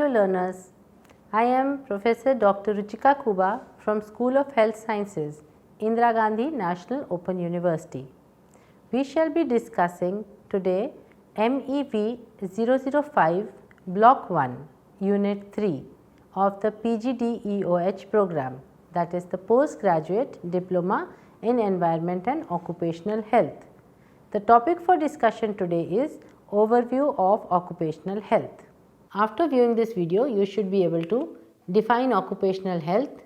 Hello learners, I am Professor Dr. Ruchika Kuba from School of Health Sciences, Indira Gandhi National Open University. We shall be discussing today MEV 005 Block 1 Unit 3 of the PGDEOH program, that is the Postgraduate Diploma in Environment and Occupational Health. The topic for discussion today is Overview of Occupational Health. After viewing this video, you should be able to define occupational health,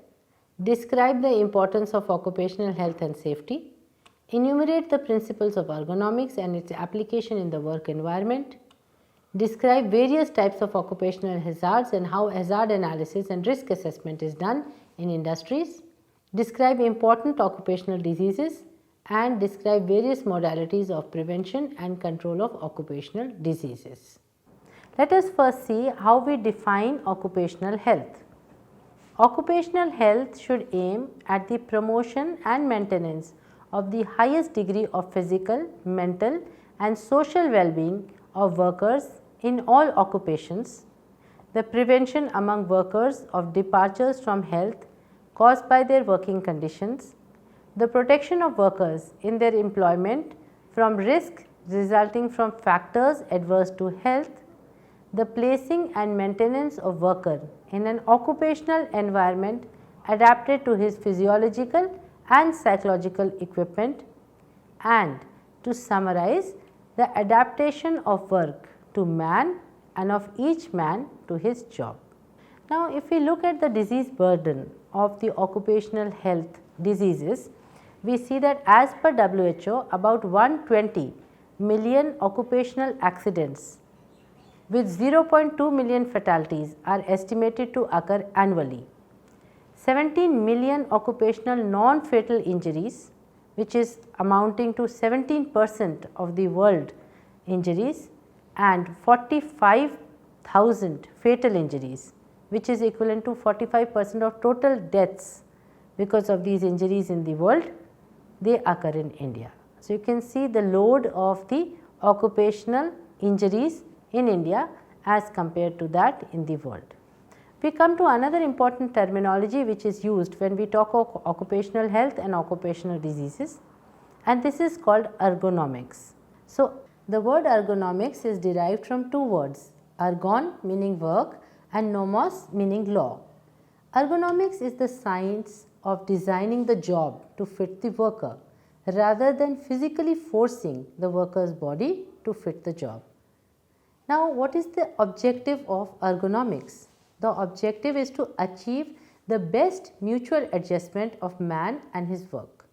describe the importance of occupational health and safety, enumerate the principles of ergonomics and its application in the work environment, describe various types of occupational hazards and how hazard analysis and risk assessment is done in industries, describe important occupational diseases, and describe various modalities of prevention and control of occupational diseases. Let us first see how we define occupational health. Occupational health should aim at the promotion and maintenance of the highest degree of physical, mental and social well-being of workers in all occupations, the prevention among workers of departures from health caused by their working conditions, the protection of workers in their employment from risk resulting from factors adverse to health, the placing and maintenance of worker in an occupational environment adapted to his physiological and psychological equipment, and to summarize, the adaptation of work to man and of each man to his job. Now, if we look at the disease burden of the occupational health diseases, we see that as per WHO, about 120 million occupational accidents with 0.2 million fatalities are estimated to occur annually. 17 million occupational non-fatal injuries, which is amounting to 17% of the world injuries, and 45,000 fatal injuries, which is equivalent to 45% of total deaths because of these injuries in the world, they occur in India. So, you can see the load of the occupational injuries in India as compared to that in the world. We come to another important terminology which is used when we talk of occupational health and occupational diseases, and this is called ergonomics. So, the word ergonomics is derived from two words, ergon meaning work and nomos meaning law. Ergonomics is the science of designing the job to fit the worker rather than physically forcing the worker's body to fit the job. Now, what is the objective of ergonomics? The objective is to achieve the best mutual adjustment of man and his work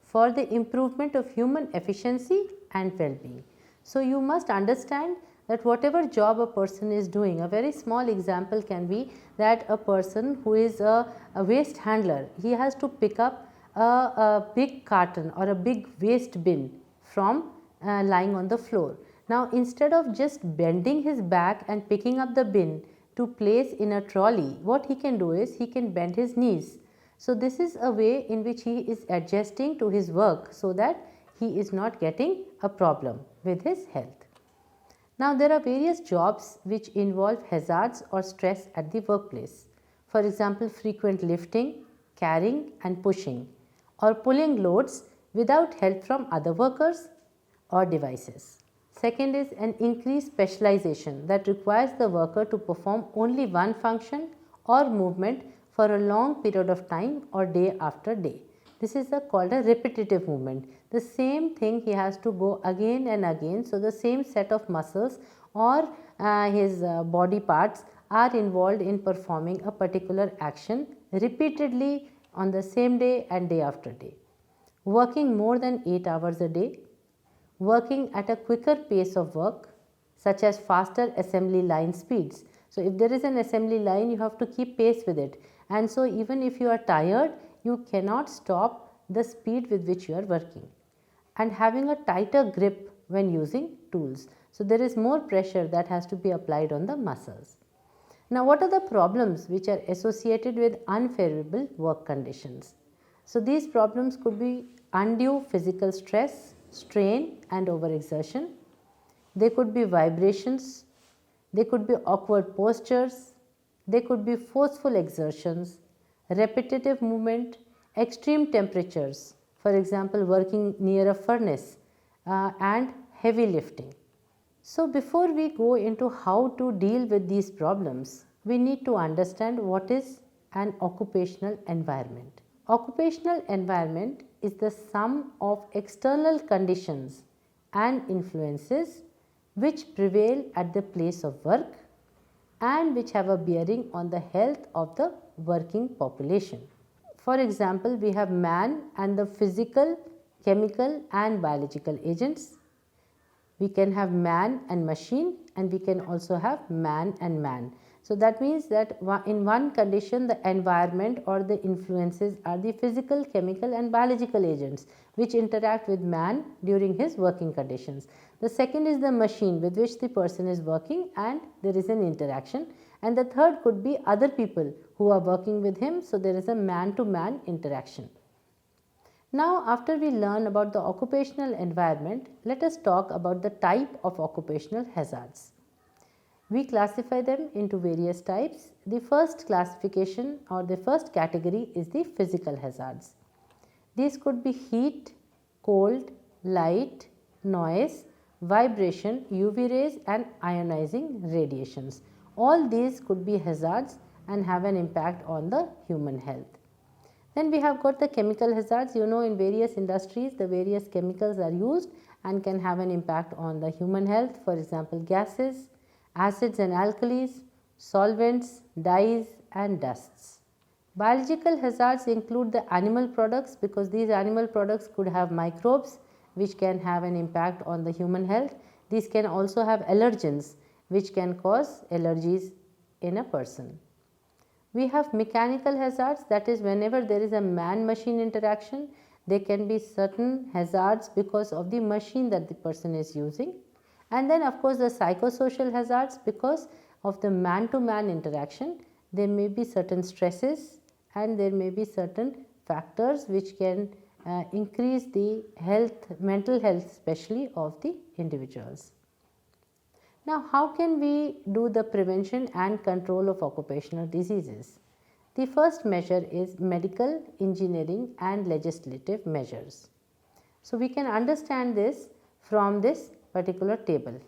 for the improvement of human efficiency and well-being. So, you must understand that whatever job a person is doing, a very small example can be that a person who is a waste handler, he has to pick up a big carton or a big waste bin from lying on the floor. Now, instead of just bending his back and picking up the bin to place in a trolley, what he can do is he can bend his knees. So, this is a way in which he is adjusting to his work so that he is not getting a problem with his health. Now, there are various jobs which involve hazards or stress at the workplace. For example, frequent lifting, carrying and pushing, or pulling loads without help from other workers or devices. Second is an increased specialization that requires the worker to perform only one function or movement for a long period of time or day after day. This is called a repetitive movement. The same thing he has to go again and again. So, the same set of muscles or his body parts are involved in performing a particular action repeatedly on the same day and day after day. Working more than 8 hours a day, working at a quicker pace of work such as faster assembly line speeds. So, if there is an assembly line, you have to keep pace with it, and so even if you are tired, you cannot stop the speed with which you are working, and having a tighter grip when using tools. So, there is more pressure that has to be applied on the muscles. Now, what are the problems which are associated with unfavorable work conditions? So, these problems could be undue physical stress, strain and overexertion. They could be vibrations, they could be awkward postures, They could be forceful exertions, repetitive movement, extreme temperatures, for example working near a furnace, and heavy lifting. So before we go into how to deal with these problems, we need to understand what is an occupational environment. Occupational environment is the sum of external conditions and influences which prevail at the place of work and which have a bearing on the health of the working population. For example, we have man and the physical, chemical and biological agents. We can have man and machine, and we can also have man and man. So that means that in one condition the environment or the influences are the physical, chemical and biological agents which interact with man during his working conditions. The second is the machine with which the person is working and there is an interaction, and the third could be other people who are working with him, so there is a man to man interaction. Now after we learn about the occupational environment, let us talk about the type of occupational hazards. We classify them into various types. The first classification or the first category is the physical hazards. These could be heat, cold, light, noise, vibration, UV rays and ionizing radiations. All these could be hazards and have an impact on the human health. Then we have got the chemical hazards. You know, in various industries the various chemicals are used and can have an impact on the human health. For example, gases, acids and alkalis, solvents, dyes and dusts. Biological hazards include the animal products, because these animal products could have microbes which can have an impact on the human health. These can also have allergens which can cause allergies in a person. We have mechanical hazards, that is whenever there is a man-machine interaction, there can be certain hazards because of the machine that the person is using. And then of course the psychosocial hazards, because of the man-to-man interaction, there may be certain stresses and there may be certain factors which can increase the mental health especially of the individuals. Now, how can we do the prevention and control of occupational diseases? The first measure is medical, engineering and legislative measures. So, we can understand this from this particular table.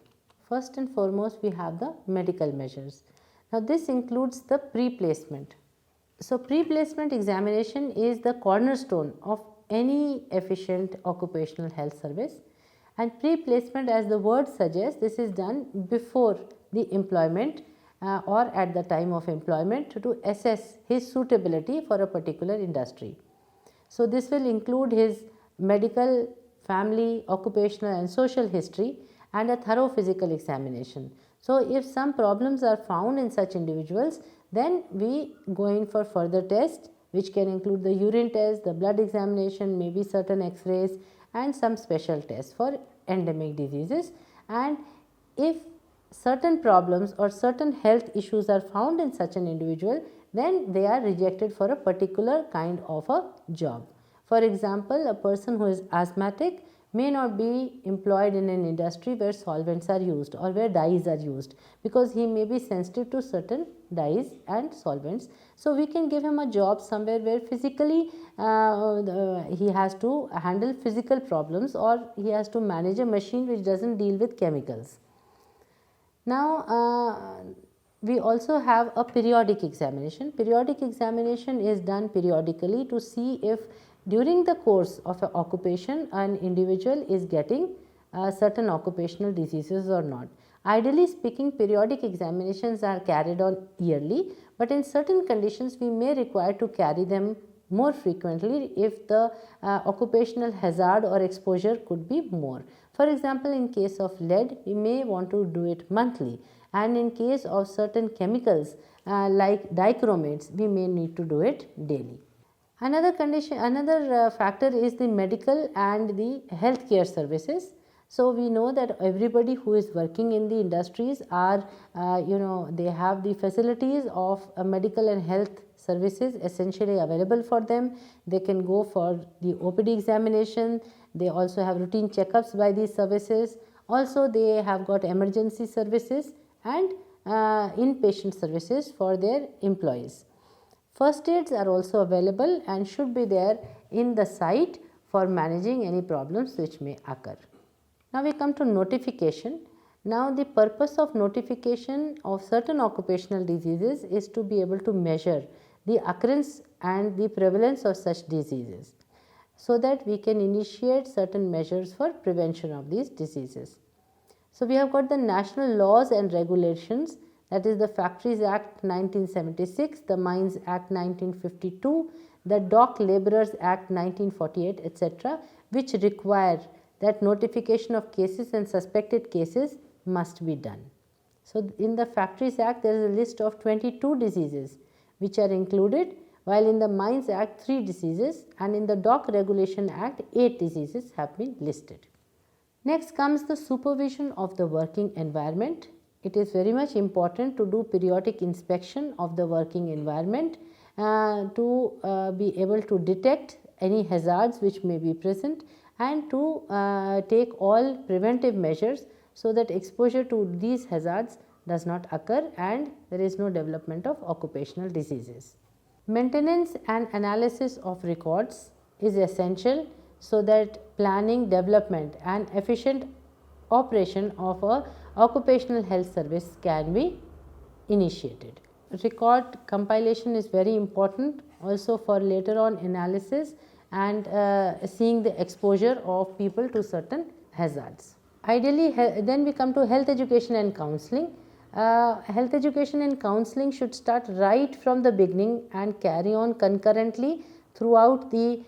First and foremost, we have the medical measures. Now, this includes the pre-placement. So, pre-placement examination is the cornerstone of any efficient occupational health service. And pre-placement, as the word suggests, this is done before the employment or at the time of employment to assess his suitability for a particular industry. So, this will include his medical, family, occupational and social history and a thorough physical examination. So, if some problems are found in such individuals, then we go in for further tests which can include the urine test, the blood examination, maybe certain x-rays and some special tests for endemic diseases. And if certain problems or certain health issues are found in such an individual, then they are rejected for a particular kind of a job. For example, a person who is asthmatic may not be employed in an industry where solvents are used or where dyes are used, because he may be sensitive to certain dyes and solvents. So, we can give him a job somewhere where physically he has to handle physical problems, or he has to manage a machine which does not deal with chemicals. Now, we also have a periodic examination. Periodic examination is done periodically to see if during the course of an occupation an individual is getting certain occupational diseases or not. Ideally speaking, periodic examinations are carried on yearly, but in certain conditions we may require to carry them more frequently if the occupational hazard or exposure could be more. For example, in case of lead, we may want to do it monthly, and in case of certain chemicals like dichromates, we may need to do it daily. Another factor is the medical and the healthcare services. So, we know that everybody who is working in the industries are, they have the facilities of medical and health services essentially available for them. They can go for the OPD examination. They also have routine checkups by these services. Also, they have got emergency services, and inpatient services for their employees. First aids are also available and should be there in the site for managing any problems which may occur. Now we come to notification. Now the purpose of notification of certain occupational diseases is to be able to measure the occurrence and the prevalence of such diseases, so that we can initiate certain measures for prevention of these diseases. So we have got the national laws and regulations, that is the Factories Act 1976, the Mines Act 1952, the Dock Labourers Act 1948, etc., which require that notification of cases and suspected cases must be done. So in the Factories Act there is a list of 22 diseases which are included, while in the Mines Act 3 diseases, and in the Dock Regulation Act 8 diseases have been listed. Next comes the supervision of the working environment. It is very much important to do periodic inspection of the working environment to be able to detect any hazards which may be present, and to take all preventive measures so that exposure to these hazards does not occur and there is no development of occupational diseases. Maintenance and analysis of records is essential so that planning, development and efficient operation of a occupational health service can be initiated. Record compilation is very important also for later on analysis and seeing the exposure of people to certain hazards. Ideally, then we come to health education and counseling. Health education and counseling should start right from the beginning and carry on concurrently throughout the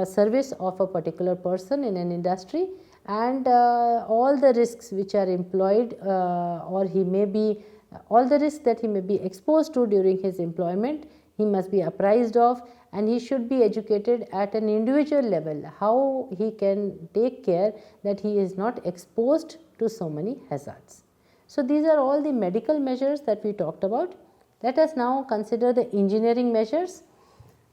service of a particular person in an industry, and all the risks which are employed or he may be all the risks that he may be exposed to during his employment, he must be apprised of, and he should be educated at an individual level how he can take care that he is not exposed to so many hazards. So these are all the medical measures that we talked about. Let us now consider the engineering measures.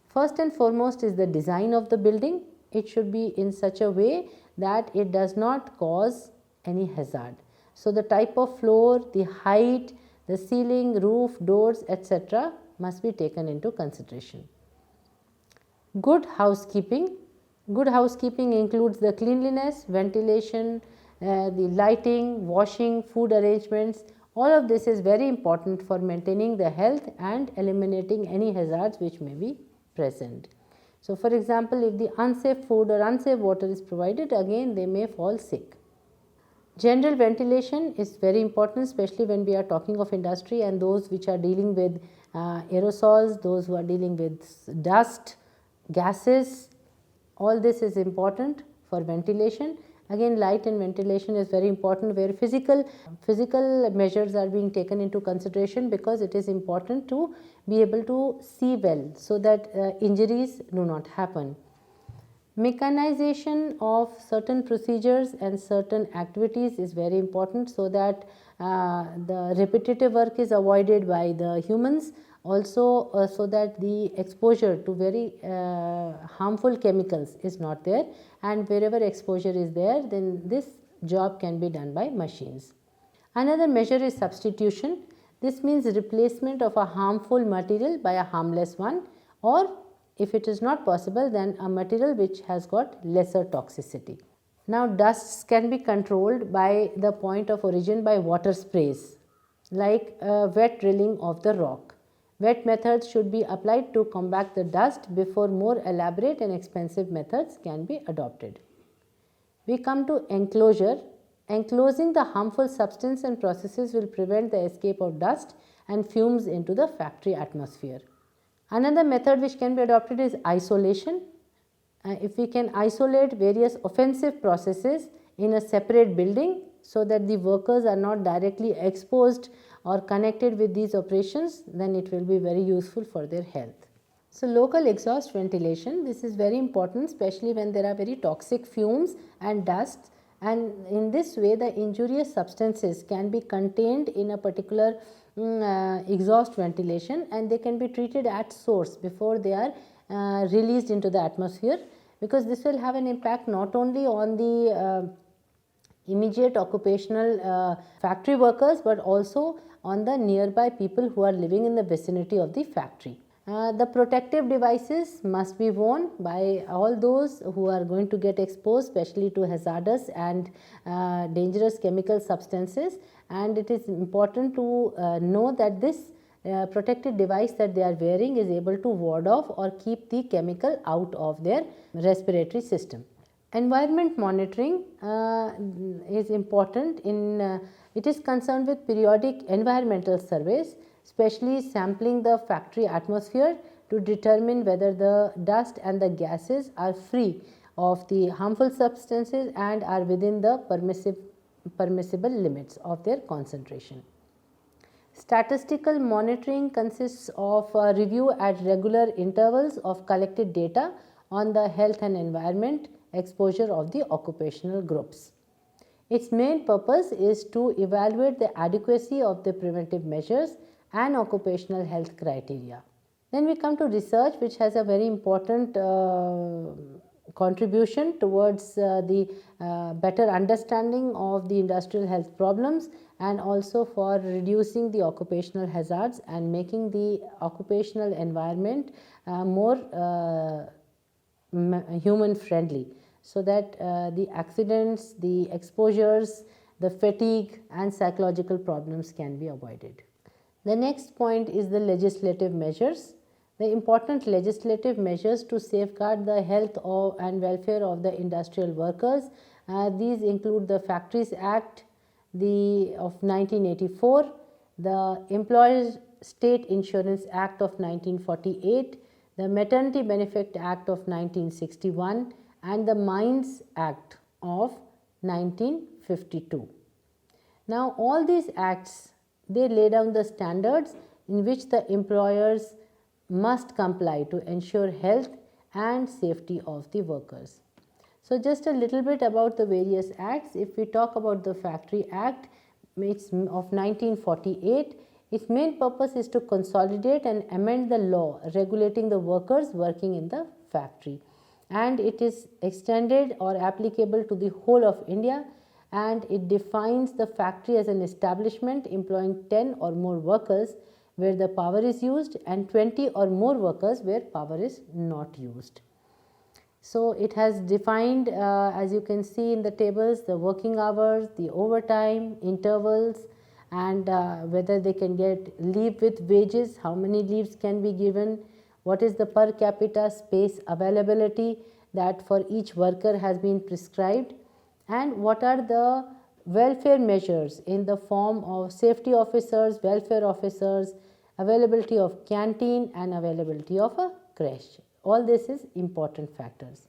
First and foremost is the design of the building. It should be in such a way that it does not cause any hazard. So the type of floor, the height, the ceiling, roof, doors, etc. must be taken into consideration. Good housekeeping. Good housekeeping includes the cleanliness, ventilation, the lighting, washing, food arrangements. All of this is very important for maintaining the health and eliminating any hazards which may be present. So for example, if the unsafe food or unsafe water is provided, again they may fall sick. General ventilation is very important, especially when we are talking of industry and those which are dealing with aerosols, those who are dealing with dust, gases. All this is important for ventilation. Again, light and ventilation is very important, where physical measures are being taken into consideration, because it is important to be able to see well so that injuries do not happen. Mechanization of certain procedures and certain activities is very important, so that the repetitive work is avoided by the humans, also so that the exposure to very harmful chemicals is not there, and wherever exposure is there, then this job can be done by machines. Another measure is substitution. This means replacement of a harmful material by a harmless one, or if it is not possible, then a material which has got lesser toxicity. Now dusts can be controlled by the point of origin by water sprays, like wet drilling of the rock. Wet methods should be applied to combat the dust before more elaborate and expensive methods can be adopted. We come to enclosure. Enclosing the harmful substance and processes will prevent the escape of dust and fumes into the factory atmosphere. Another method which can be adopted is isolation. If we can isolate various offensive processes in a separate building so that the workers are not directly exposed or connected with these operations, then it will be very useful for their health. So local exhaust ventilation, this is very important, especially when there are very toxic fumes and dust, and in this way the injurious substances can be contained in a particular exhaust ventilation, and they can be treated at source before they are released into the atmosphere, because this will have an impact not only on the immediate occupational factory workers, but also on the nearby people who are living in the vicinity of the factory. The protective devices must be worn by all those who are going to get exposed, especially to hazardous and dangerous chemical substances, and it is important to know that this protective device that they are wearing is able to ward off or keep the chemical out of their respiratory system. Environment monitoring is important it is concerned with periodic environmental surveys, especially sampling the factory atmosphere to determine whether the dust and the gases are free of the harmful substances and are within the permissible limits of their concentration. Statistical monitoring consists of a review at regular intervals of collected data on the health and environment exposure of the occupational groups. Its main purpose is to evaluate the adequacy of the preventive measures and occupational health criteria. Then we come to research, which has a very important contribution towards the better understanding of the industrial health problems and also for reducing the occupational hazards and making the occupational environment more human friendly, so that the accidents, the exposures, the fatigue and psychological problems can be avoided. The next point is the legislative measures. The important legislative measures to safeguard the health and welfare of the industrial workers. These include the Factories Act of 1984, the Employers State Insurance Act of 1948, the Maternity Benefit Act of 1961 and the Mines Act of 1952. Now all these acts, they lay down the standards in which the employers must comply to ensure health and safety of the workers. So just a little bit about the various acts. If we talk about the Factory Act of 1948, its main purpose is to consolidate and amend the law regulating the workers working in the factory, and it is extended or applicable to the whole of India, and it defines the factory as an establishment employing 10 or more workers where the power is used and 20 or more workers where power is not used. So it has defined as you can see in the tables, the working hours, the overtime, intervals, and whether they can get leave with wages, how many leaves can be given, what is the per capita space availability that for each worker has been prescribed, and what are the welfare measures in the form of safety officers, welfare officers, availability of canteen and availability of a creche. All this is important factors.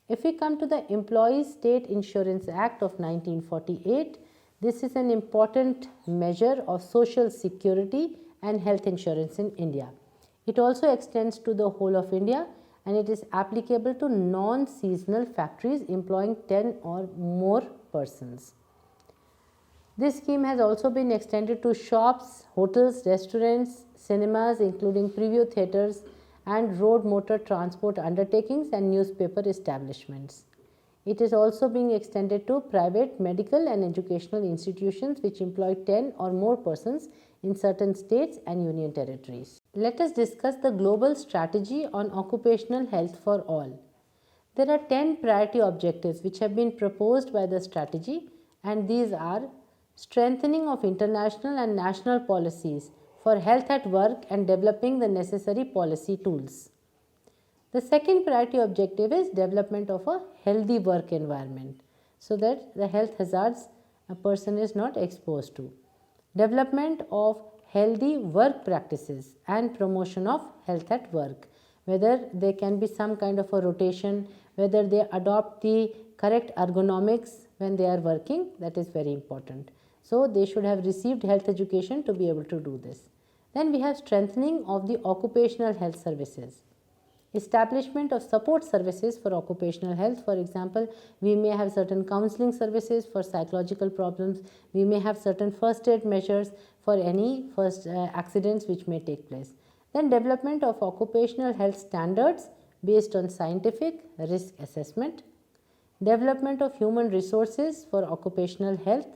If we come to the Employees State Insurance Act of 1948, this is an important measure of social security and health insurance in India. It also extends to the whole of India and it is applicable to non-seasonal factories employing 10 or more persons. This scheme has also been extended to shops, hotels, restaurants, cinemas including preview theatres and road motor transport undertakings and newspaper establishments. It is also being extended to private medical and educational institutions which employ 10 or more persons in certain states and union territories. Let us discuss the global strategy on occupational health for all. There are 10 priority objectives which have been proposed by the strategy, and these are strengthening of international and national policies for health at work and developing the necessary policy tools. The second priority objective is development of a healthy work environment so that the health hazards a person is not exposed to. Development of healthy work practices and promotion of health at work, whether there can be some kind of a rotation, whether they adopt the correct ergonomics when they are working, that is very important. So they should have received health education to be able to do this. Then we have strengthening of the occupational health services. Establishment of support services for occupational health. For example, we may have certain counseling services for psychological problems. We may have certain first aid measures for any accidents which may take place. Then development of occupational health standards based on scientific risk assessment. Development of human resources for occupational health.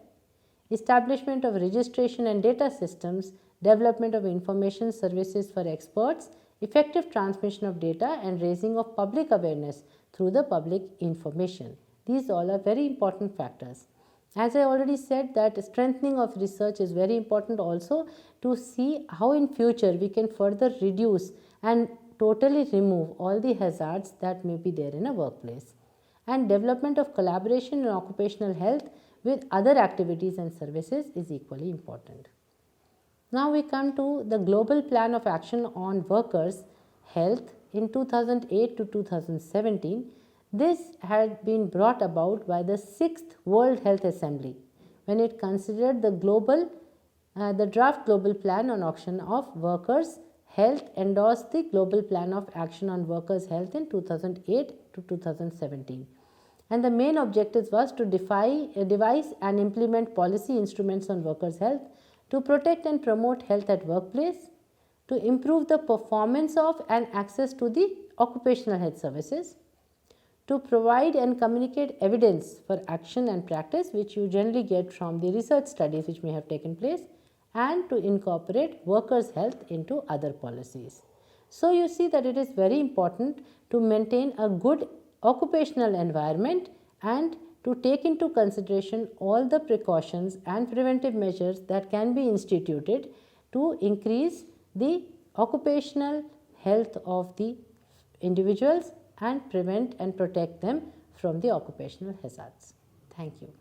establishment of registration and data systems, development of information services for experts, effective transmission of data and raising of public awareness through the public information. These all are very important factors. As I already said, that strengthening of research is very important also to see how in future we can further reduce and totally remove all the hazards that may be there in a workplace. And development of collaboration in occupational health with other activities and services is equally important. Now we come to the Global Plan of Action on Workers' Health in 2008 to 2017. This had been brought about by the 6th World Health Assembly when it considered the draft Global Plan on Action of Workers' Health endorsed the Global Plan of Action on Workers' Health in 2008 to 2017. And the main objectives was to devise and implement policy instruments on workers' health, to protect and promote health at workplace, to improve the performance of and access to the occupational health services, to provide and communicate evidence for action and practice which you generally get from the research studies which may have taken place, and to incorporate workers' health into other policies. So you see that it is very important to maintain a good occupational environment and to take into consideration all the precautions and preventive measures that can be instituted to increase the occupational health of the individuals and prevent and protect them from the occupational hazards. Thank you.